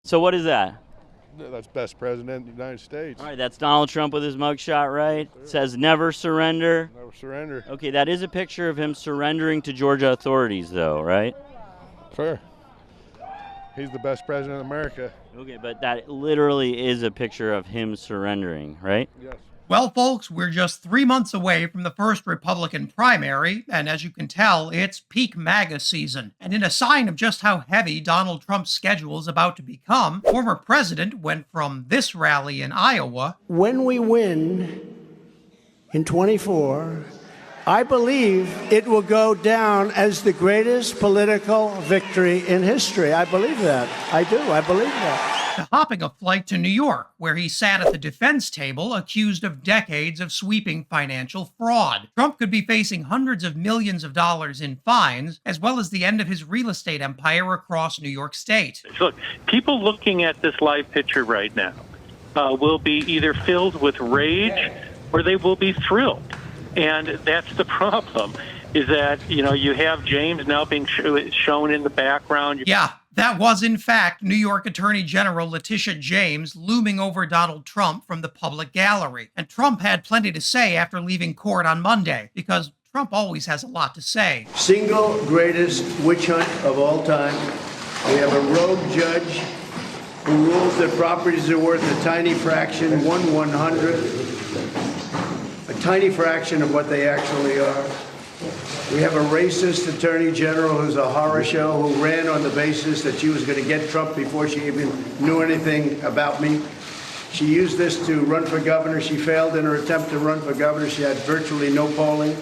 So what is that? That's best president of the United States. All right, that's Donald Trump with his mugshot, right? Says never surrender. Never surrender. Okay, that is a picture of him surrendering to Georgia authorities, though, right? Fair. He's the best president of America. Okay, but that literally is a picture of him surrendering, right? Yes. Well, folks, we're just 3 months away from the first Republican primary, and as you can tell, it's peak MAGA season. And in a sign of just how heavy Donald Trump's schedule is about to become, former president went from this rally in Iowa. When we win in 24, I believe it will go down as the greatest political victory in history. I believe that. I do. I believe that. To hopping a flight to New York, where he sat at the defense table accused of decades of sweeping financial fraud. Trump could be facing hundreds of millions of dollars in fines, as well as the end of his real estate empire across New York State. Look, people looking at this live picture right now will be either filled with rage or they will be thrilled. And that's the problem, is that, you have James now being shown in the background. Yeah. That was, in fact, New York Attorney General Letitia James looming over Donald Trump from the public gallery. And Trump had plenty to say after leaving court on Monday, because Trump always has a lot to say. Single greatest witch hunt of all time. We have a rogue judge who rules that properties are worth a tiny fraction, 1/100th, a tiny fraction of what they actually are. We have a racist attorney general who's a horror show, who ran on the basis that she was going to get Trump before she even knew anything about me. She used this to run for governor. She failed in her attempt to run for governor. She had virtually no polling.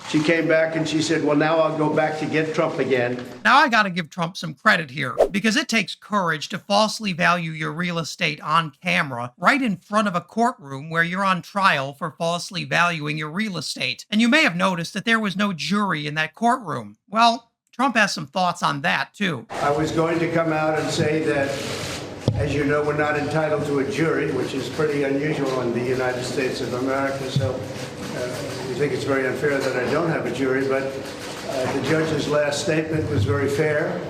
She came back and she said, well, now I'll go back to get Trump again. Now, I got to give Trump some credit here, because it takes courage to falsely value your real estate on camera right in front of a courtroom where you're on trial for falsely valuing your real estate. And you may have noticed that there was no jury in that courtroom. Well, Trump has some thoughts on that, too. I was going to come out and say that, as you know, we're not entitled to a jury, which is pretty unusual in the United States of America. So we think it's very unfair that I don't have a jury, but the judge's last statement was very fair.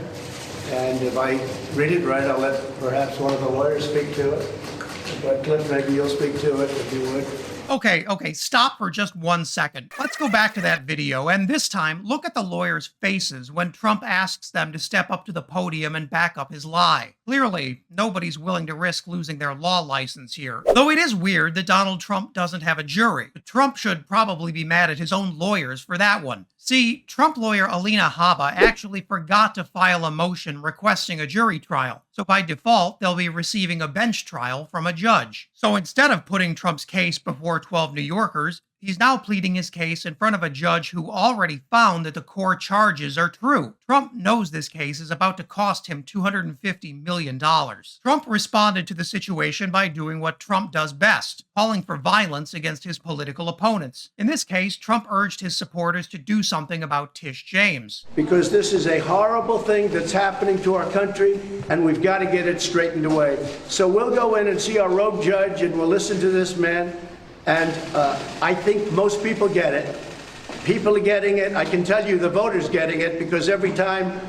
And if I read it right, I'll let perhaps one of the lawyers speak to it. But Cliff, maybe you'll speak to it if you would. Okay, stop for just 1 second. Let's go back to that video, and this time, look at the lawyers' faces when Trump asks them to step up to the podium and back up his lie. Clearly, nobody's willing to risk losing their law license here. Though it is weird that Donald Trump doesn't have a jury. Trump should probably be mad at his own lawyers for that one. See, Trump lawyer Alina Habba actually forgot to file a motion requesting a jury trial. So by default, they'll be receiving a bench trial from a judge. So instead of putting Trump's case before 12 New Yorkers, he's now pleading his case in front of a judge who already found that the core charges are true. Trump knows this case is about to cost him $250 million. Trump responded to the situation by doing what Trump does best, calling for violence against his political opponents. In this case, Trump urged his supporters to do something about Tish James. Because this is a horrible thing that's happening to our country, and we've got to get it straightened away. So we'll go in and see our rogue judge, and we'll listen to this man. And I think most people get it. People are getting it. I can tell you the voters getting it, because every time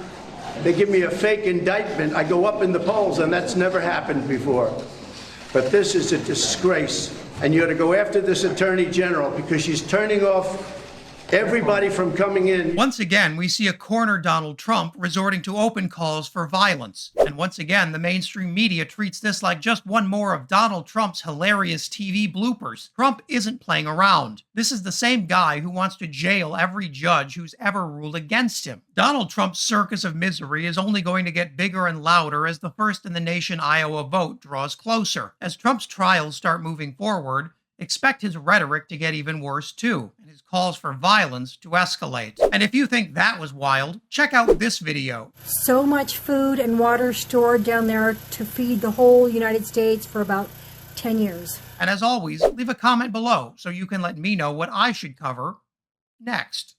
they give me a fake indictment, I go up in the polls, and that's never happened before. But this is a disgrace. And you ought to go after this attorney general, because she's turning off everybody from coming in. Once again, we see a corner Donald Trump resorting to open calls for violence. And once again, the mainstream media treats this like just one more of Donald Trump's hilarious TV bloopers. Trump isn't playing around. This is the same guy who wants to jail every judge who's ever ruled against him. Donald Trump's circus of misery is only going to get bigger and louder as the first in the nation Iowa vote draws closer. As Trump's trials start moving forward, expect his rhetoric to get even worse too, and his calls for violence to escalate. And if you think that was wild, check out this video. So much food and water stored down there to feed the whole United States for about 10 years. And as always, leave a comment below so you can let me know what I should cover next.